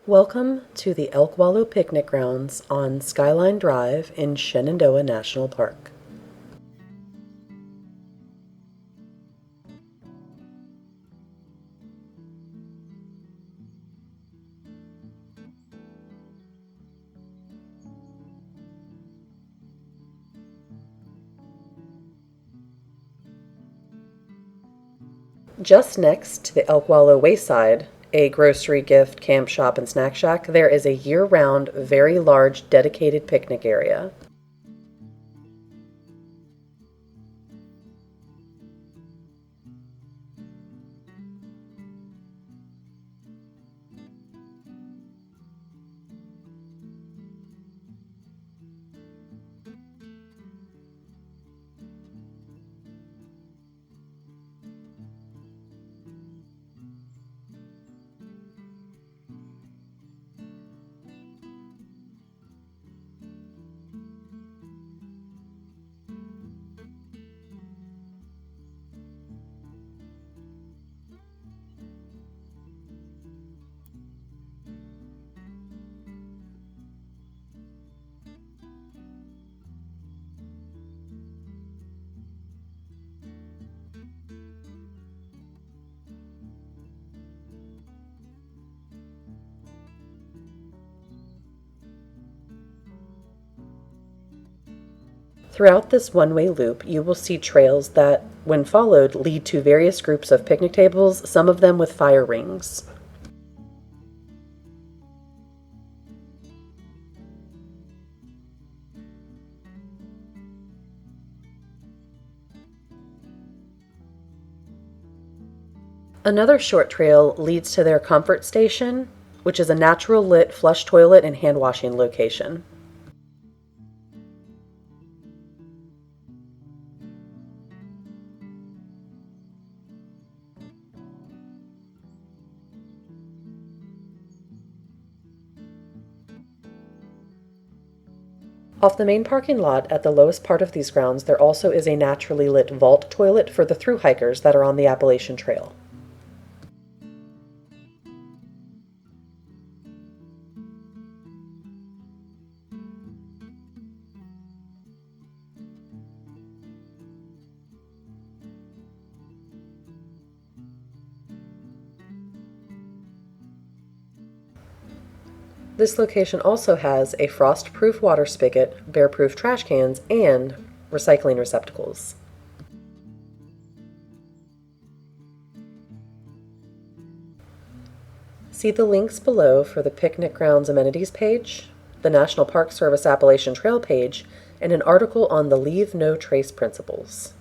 Welcome to the Elkwallow Picnic Grounds on Skyline Drive in Shenandoah National Park. Just next to the Elkwallow Wayside, a grocery, gift, camp, shop, and snack shack, there is a year-round, very large, dedicated picnic area. Throughout this one-way loop, you will see trails that, when followed, lead to various groups of picnic tables, some of them with fire rings. Another short trail leads to their comfort station, which is a natural lit flush toilet and hand washing location. Off the main parking lot at the lowest part of these grounds, there also is a naturally lit vault toilet for the thru hikers that are on the Appalachian Trail. This location also has a frost-proof water spigot, bear-proof trash cans, and recycling receptacles. See the links below for the Picnic Grounds Amenities page, the National Park Service Appalachian Trail page, and an article on the Leave No Trace principles.